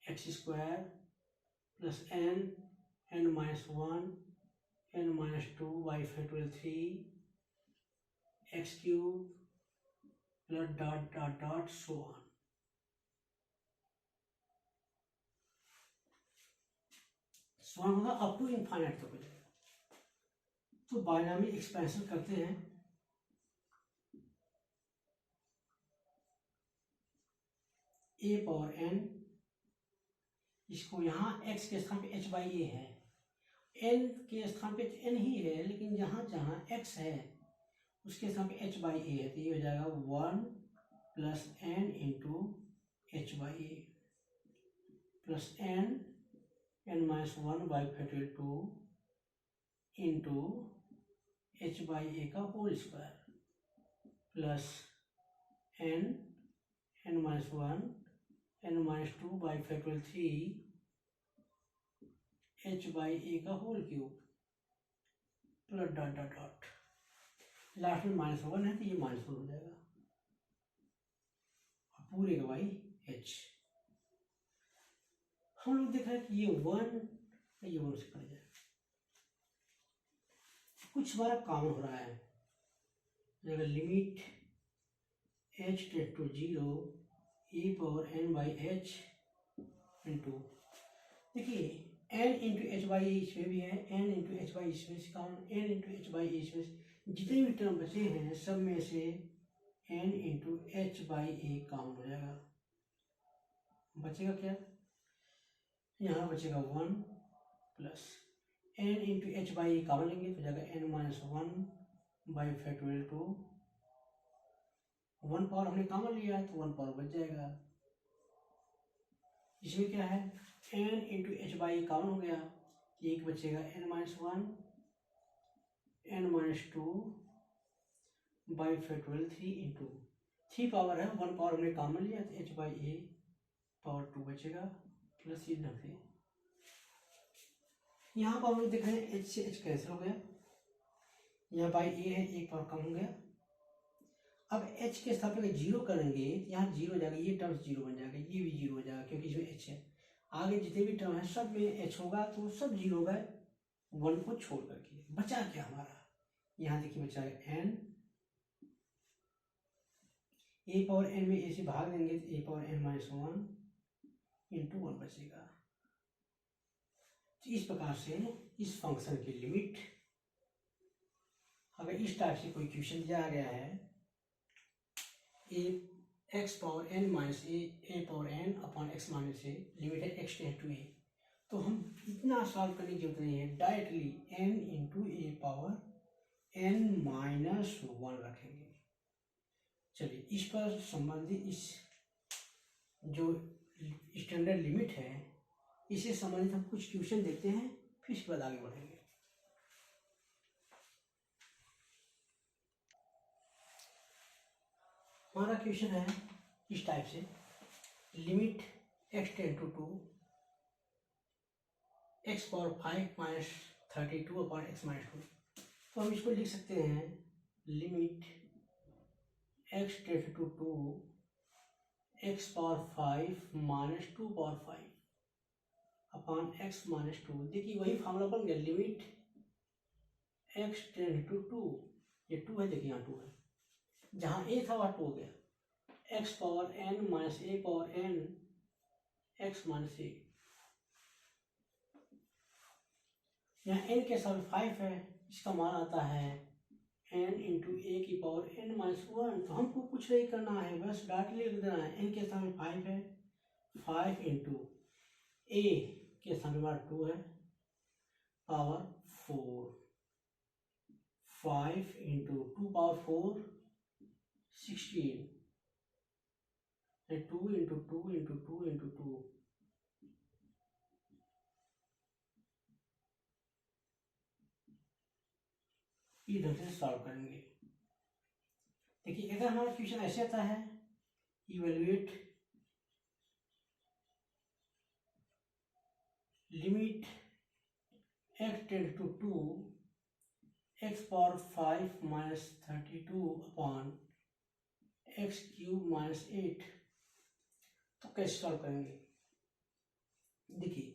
x square plus n minus 1 n minus 2 by factorial 3 x cube plus dot dot dot so on. So होगा up to infinite तक हो जाएगा। तो binomial expansion करते हैं, a power n, इसको यहाँ x के स्थान पे h बाई ए है, n के स्थान पे n ही है, लेकिन जहाँ जहाँ x है उसके स्थान पे h बाई ए है, तो ये हो जाएगा 1 plus n into h by a plus n minus 1 by factorial 2 into h by a का whole square plus n minus 1 n minus 2 by factorial 3 h by a का whole cube plus dot dot dot, last में minus 1 है तो ये minus 1 हो जाएगा, पूरे का बाई h। हम लोग देख रहे हैं कि ये 1 से कट जाएगा, कुछ हमारा कॉमन हो रहा है। अगर limit h tend to 0 e power n by h into, देखिए n इंटू एच बाई इसमें भी है, n इंटू एच बाई इसमें से common, n into h by इसमें से जितने भी टर्म बचे हैं सब में से n into h by A common हो जाएगा। बचेगा क्या, यहाँ बचेगा 1 plus n into h by A common लेंगे तो जाएगा n minus 1 by factorial 2, 1 power हमने कॉमन लिया है तो 1 पावर बच जाएगा। इसमें क्या है n into h by common हो गया, एक बचेगा n minus 1 n minus 2 by factorial 3 into 3 power है, 1 पावर हमने कॉमन लिया तो h बाई ए पावर 2 बचेगा प्लस ये ढंग से। यहाँ पर हम लोग देख रहे हैं h से h कैंसिल हो गया, यहाँ बाई ए है, एक पावर कम हो गया। अब h के स्थान पे 0 करेंगे तो यहाँ 0 हो जाएगा, ये टर्म 0 बन जाएगा, ये भी 0 हो जाएगा क्योंकि इसमें h है। आगे जितने भी टर्म है सब में h होगा तो सब 0 होगा 1 को छोड़ करके। बचा क्या हमारा, यहाँ देखिए बचा है n, a पावर n में a से भाग देंगे तो a power n minus 1 into 1 बचेगा। तो इस प्रकार से इस फंक्शन की लिमिट, अगर इस टाइप से कोई क्वेश्चन दिया गया है, a x power n minus a power n upon x minus a, limit है एक्स टेंड टू ए, तो हम इतना सॉल्व करने की जरूरत नहीं है, directly n into a power n minus 1 रखेंगे। चलिए इस पर संबंधित इस जो स्टैंडर्ड लिमिट है, इससे संबंधित हम कुछ क्वेश्चन देखते हैं, फिर इसके बाद आगे बढ़ेंगे। हमारा क्वेश्चन है इस टाइप से, limit x tend to 2 x power 5 minus 32 upon x minus 2। तो हम इसको लिख सकते हैं, limit x tend to 2 x power 5 minus 2 power 5 upon x minus 2। देखिए वही फॉर्मूला बन गया, लिमिट एक्स टेंड टू 2, ये 2 है, देखिए यहाँ 2 है, जहाँ ए था वहाँ 2 हो गया, x power n minus a power N x minus ए, यहाँ एन के साथ 5 है, इसका मान आता है एन इंटू ए की पावर एन माइनस 1। तो हमको कुछ नहीं करना है, बस डायरेक्टली लिख देना है, एन के साथ 5 है, 5 इंटू ए के साथ 2 है power 4, 5 into 2 power 4 16, 2 into 2 into 2 into 2, इधर से सॉल्व करेंगे। देखिए अगर हमारा क्वेश्चन ऐसे आता है, evaluate limit x tend to 2 x power 5 minus 32 upon x cube minus 8, तो कैसे सॉल्व करेंगे? देखिए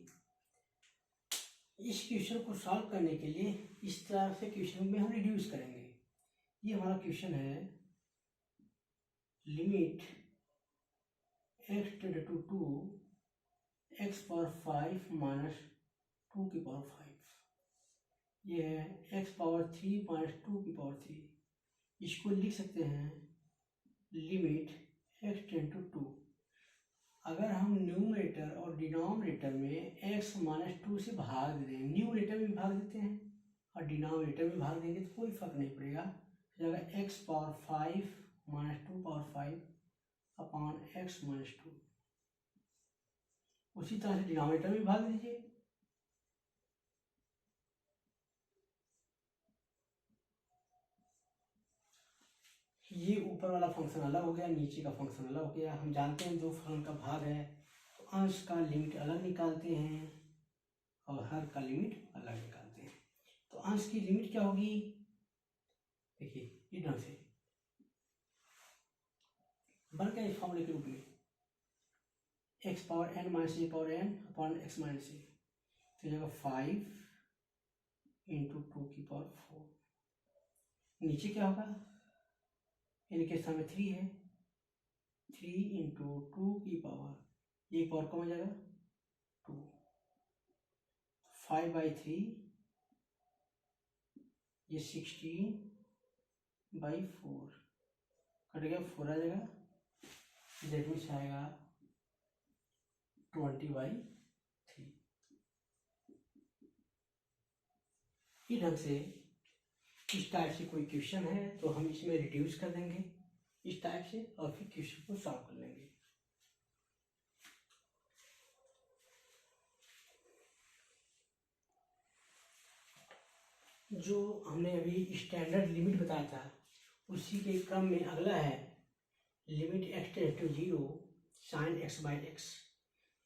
इस क्वेश्चन को सॉल्व करने के लिए इस तरह से क्वेश्चन में हम रिड्यूस करेंगे। ये हमारा क्वेश्चन है, limit x tend to 2 x power 5 minus 2 की पावर 5, ये है एक्स पावर 3 माइनस 2 की पावर 3। इसको लिख सकते हैं लिमिट एक्स टेंड टू 2। अगर हम न्यूमरेटर और डिनोमिनेटर में x माइनस 2 से भाग दें, न्यूमरेटर में भाग देते हैं और डिनोमिनेटर में भाग देंगे तो कोई फर्क नहीं पड़ेगा। अगर x power 5 minus 2 power 5 upon x minus 2, उसी तरह से डिनोमिनेटर में भाग दीजिए। ये ऊपर वाला फंक्शन अलग हो गया, नीचे का फंक्शन अलग हो गया। हम जानते हैं दो फंक्शन का भाग है तो अंश का लिमिट अलग निकालते हैं और हर का लिमिट अलग निकालते हैं। तो अंश की लिमिट क्या होगी? देखिए इस ढंग से बन गया इस फॉर्मूले के रूप में, x power n minus a power n upon x minus a, तो जगह 5 इंटू 2 की पावर 4। नीचे क्या होगा? इनके सामने 3 है, 3 इंटू 2 की पावर, ये पावर कम हो जाएगा 2, 5/3, ये 16/4 कट गया, 4 आ जाएगा, डेट मीन्स आएगा 20/3। इस ढंग से इस टाइप से कोई क्वेश्चन है तो हम इसमें रिड्यूस कर देंगे इस टाइप से और फिर क्वेश्चन को सॉल्व कर लेंगे। जो हमने अभी स्टैंडर्ड लिमिट बताया था उसी के क्रम में अगला है limit x tend to 0 sine x/x,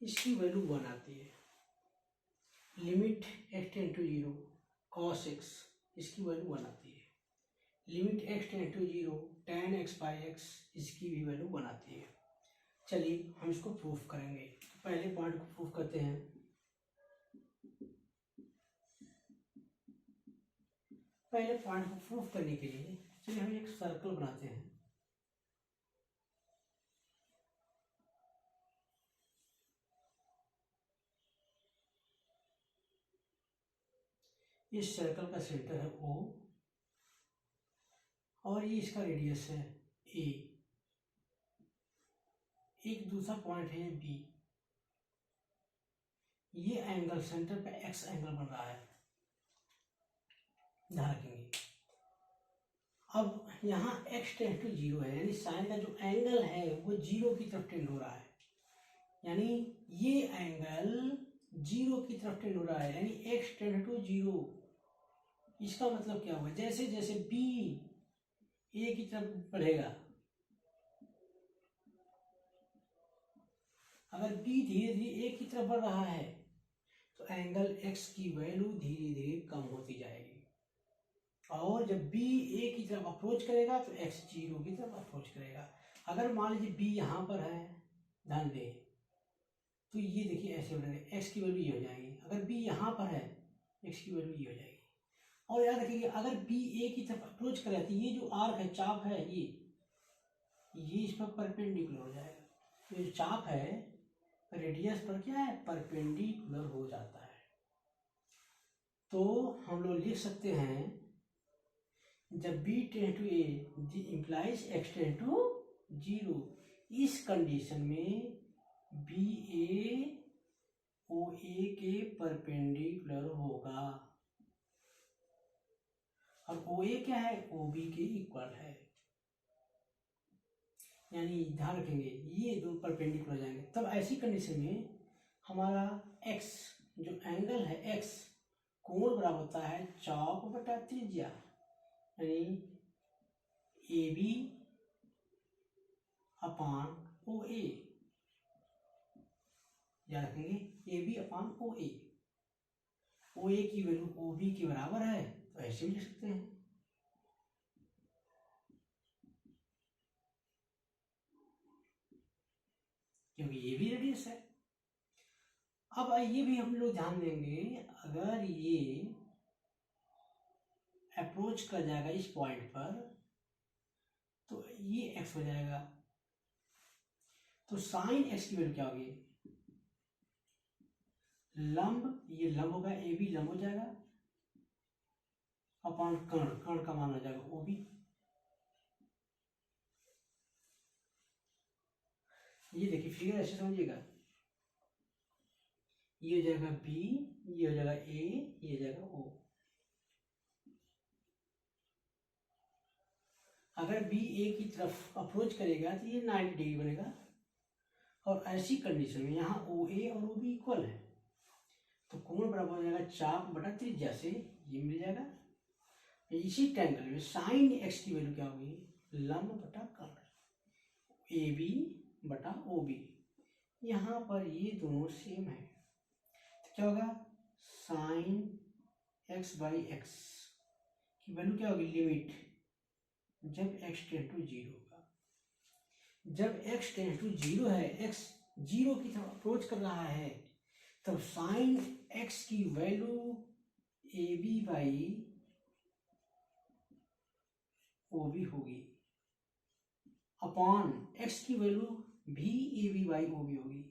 इसकी वैल्यू 1 आती है। Limit x tend to 0 cos x, इसकी वैल्यू 1 आती है। Limit x tend to 0 tan x/x, इसकी भी वैल्यू 1 आती है। चलिए हम इसको प्रूफ करेंगे। पहले पॉइंट को प्रूफ करते हैं। पहले पॉइंट को प्रूफ करने के लिए चलिए हम एक सर्कल बनाते हैं। इस सर्कल का सेंटर है O और ये इसका रेडियस है A। एक दूसरा पॉइंट है B। ये एंगल सेंटर पे X एंगल बन रहा है, ध्यान रखेंगे। अब यहाँ x टेंड टू 0 है, यानी साइन का जो एंगल है वो 0 की तरफ टेंड हो रहा है, यानी ये एंगल 0 की तरफ टेंड हो रहा है, यानी x टेंड टू 0। इसका मतलब क्या होगा, जैसे जैसे b a की तरफ बढ़ेगा, अगर b धीरे धीरे a की तरफ बढ़ रहा है तो एंगल x की वैल्यू धीरे धीरे कम होती जाएगी, और जब b a की तरफ अप्रोच करेगा तो x 0 की तरफ अप्रोच करेगा। अगर मान लीजिए b यहाँ पर है, ध्यान दें, तो ये देखिए ऐसे बढ़ेगा, x की वैल्यू ये हो जाएगी। अगर b यहाँ पर है, x की वैल्यू ये हो जाएगी। और याद रखिए अगर b a की तरफ अप्रोच करे तो ये जो आर्क है, चाप है, ये इस पर परपेंडिकुलर हो जाएगा। ये जो चाप है रेडियस पर क्या है, परपेंडिकुलर हो जाता है। तो हम लोग लिख सकते हैं जब b tend to a implies x tend to 0। इस कंडीशन में बी ए ओ ए के परपेंडिकुलर होगा और ओ ए क्या है, ओ बी के इक्वल है, यानी ध्यान रखेंगे ये दो परपेंडिकुलर हो जाएंगे। तब ऐसी कंडीशन में हमारा x जो एंगल है, x कोण बराबर होता है चाप बटा त्रिज्या, यानी ए बी अपान ओ ए, याद रखेंगे ए बी अपान ओ ए। ओ ए की वैल्यू ओ बी के बराबर है तो ऐसे भी लिख सकते हैं, क्योंकि ये भी रेडियस है। अब ये भी हम लोग ध्यान देंगे, अगर ये अप्रोच कर जाएगा इस पॉइंट पर तो ये x हो जाएगा, तो साइन x की वैल्यू क्या होगी, लंब, ये लंब होगा, ए बी लंब हो जाएगा अपॉन कर्ण, कर्ण का मान हो जाएगा ओ बी। ये देखिए फिगर ऐसे समझिएगा, ये हो जाएगा B, ये हो जाएगा A, ये हो जाएगा O। अगर B A की तरफ अप्रोच करेगा तो ये 90 डिग्री बनेगा, और ऐसी कंडीशन में यहाँ OA और OB इक्वल है तो कोण बराबर हो जाएगा चाप बटा त्रिज्या से, ये मिल जाएगा। इसी ट्रायंगल में साइन x की वैल्यू क्या होगी, लंब बटा कर्ण, AB बटा OB। यहाँ पर ये दोनों सेम है तो क्या होगा, साइन x बाई एक्स की वैल्यू क्या होगी, लिमिट जब x टेंड टू 0 होगा। जब x टेंड टू 0 है, x 0 की तरफ अप्रोच कर रहा है, तब साइन x की value A B by O B होगी अपॉन x की वैल्यू भी A B by O B होगी।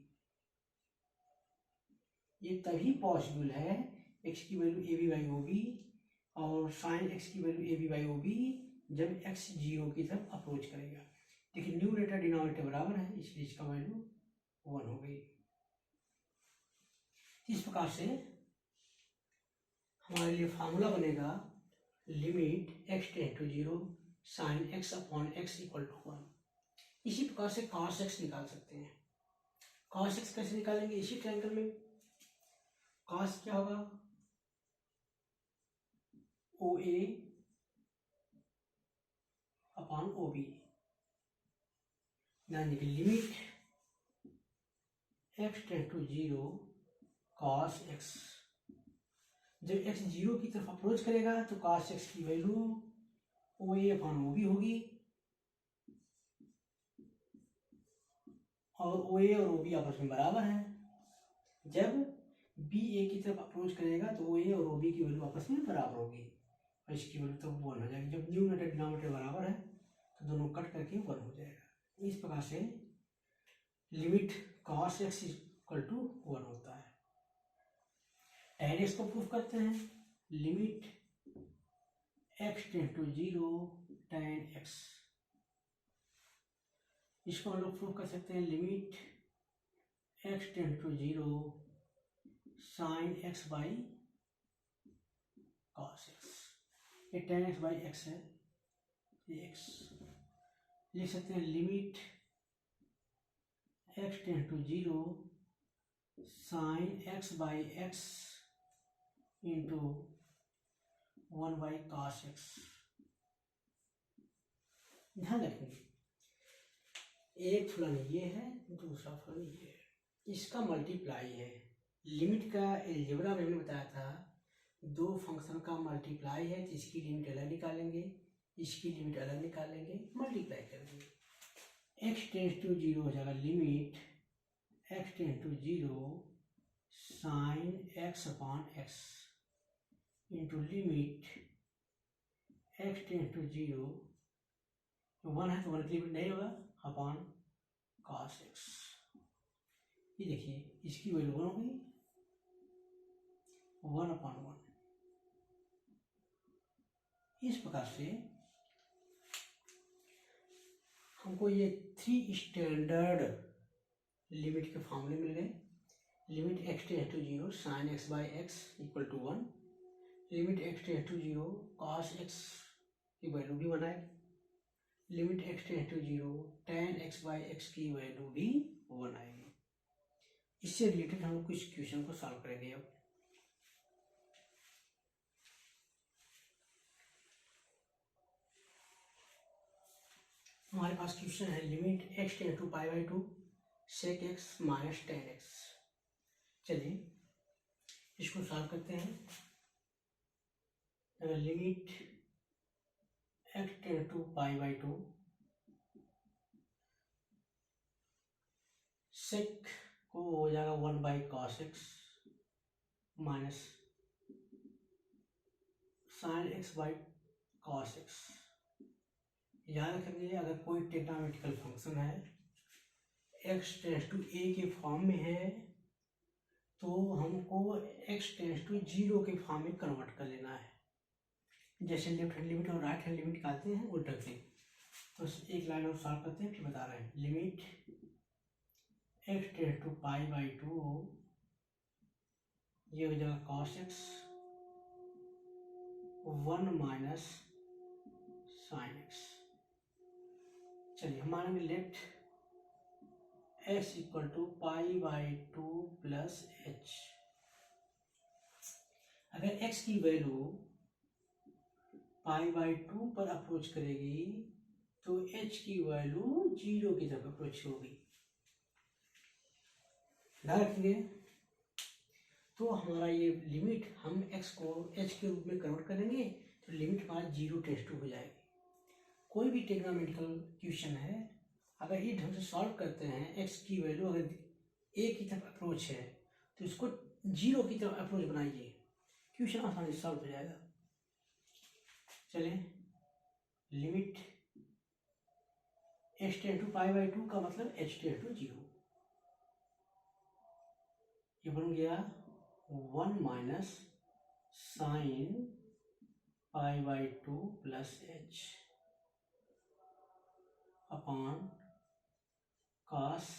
ये तभी पॉसिबल है x की value A B by O B और साइन x की value A B by O B जब x 0 की तरफ अप्रोच करेगा। देखिए न्यूमरेटर डिनोमिनेटर बराबर है, इसलिए इसका वैल्यू 1 हो गई। इस प्रकार से हमारे लिए फार्मूला बनेगा limit x tend to 0 sine x upon x equal to 1। इसी प्रकार से cos x निकाल सकते हैं। cos x कैसे निकालेंगे, इसी ट्रायंगल में cos क्या होगा, ओ ए अपॉन ओ बी, यानी कि limit x tend to 0 cos x। जब x 0 की तरफ अप्रोच करेगा तो cos x की वैल्यू ओ ए अपॉन ओ बी होगी, और ओ ए और ओ बी आपस में बराबर है। जब बी ए की तरफ अप्रोच करेगा तो ओ ए और ओ बी की वैल्यू आपस में बराबर होगी और इसकी वैल्यू तो 1 हो जाएगी। जब न्यूमरेटर डिनोमिनेटर बराबर है तो दोनों कट करके 1 हो जाएगा। इस प्रकार से limit cos x equal to 1 होता है। tan x को प्रूफ करते हैं, limit x tend to 0 tan x। इसको हम लोग प्रूव कर सकते हैं limit x tend to 0 sin x by cos x। ये tan x बाई x है, ये x। लिख सकते हैं limit x tend to 0 sin x by x into 1 by cos x। ध्यान रखेंगे एक फलन ये है, दूसरा फलन ये है, इसका मल्टीप्लाई है। लिमिट का एलजेब्रा में हमने बताया था दो फंक्शन का मल्टीप्लाई है तो इसकी लिमिट अलग निकालेंगे, इसकी लिमिट अलग निकालेंगे, मल्टीप्लाई करेंगे। x टेंड्स टू 0 हो जाएगा limit x tends to 0 sine x upon x into limit x tends to 0 1 है तो 1 की लिमिट नहीं होगा अपॉन cos x। ये देखिए इसकी वैल्यू 1 होगी 1 अपॉन 1। इस प्रकार से हमको ये 3 स्टैंडर्ड लिमिट के फॉर्मूले मिल गए। Limit x tends to 0 sine x by x equal to 1, limit x tends to 0 cos x की वैल्यू भी 1 आएगी, limit x tends to 0 tan x by x की वैल्यू भी 1 आएगी। इससे रिलेटेड हम कुछ क्वेश्चन को सॉल्व करेंगे। अब हमारे पास क्वेश्चन है limit x tends to pi by 2 sec x minus tan x। चलिए इसको सॉल्व करते हैं। अगर limit x tends to pi by 2 sec को हो जाएगा 1 by cos x minus sin x by cos x। याद रखेंगे अगर कोई ट्रिग्नोमेट्रिकल फंक्शन है x टेंड्स टू a के फॉर्म में है तो हमको x टेंड्स टू 0 के फॉर्म में कन्वर्ट कर लेना है। जैसे लेफ्ट हैंड लिमिट और राइट हैंड लिमिट निकालते हैं उल्टा से, तो एक लाइन और सॉल्व करते हैं फिर बता रहे हैं। Limit x tends to pi by 2 ये हो जाएगा cos x 1 minus sin x। चलिए हम मानेंगे left x equal to pi by 2 plus h। अगर x की वैल्यू पाई बाई 2 पर अप्रोच करेगी तो h की वैल्यू 0 की तरफ अप्रोच होगी। ध्यान रखेंगे तो हमारा ये लिमिट हम x को h के रूप में कन्वर्ट करेंगे तो लिमिट हमारा 0 टेंड्स टू हो जाएगी। कोई भी ट्रिग्नोमेट्रिकल क्वेश्चन है अगर ये ढंग से सॉल्व करते हैं x की वैल्यू अगर a की तरफ अप्रोच है तो इसको 0 की तरफ अप्रोच बनाइए, क्वेश्चन आसानी से सॉल्व हो जाएगा। चलिए limit x tends to pi by 2 का मतलब h टेंड्स टू 0, ये बन गया 1 minus sine pi by 2 plus h upon cos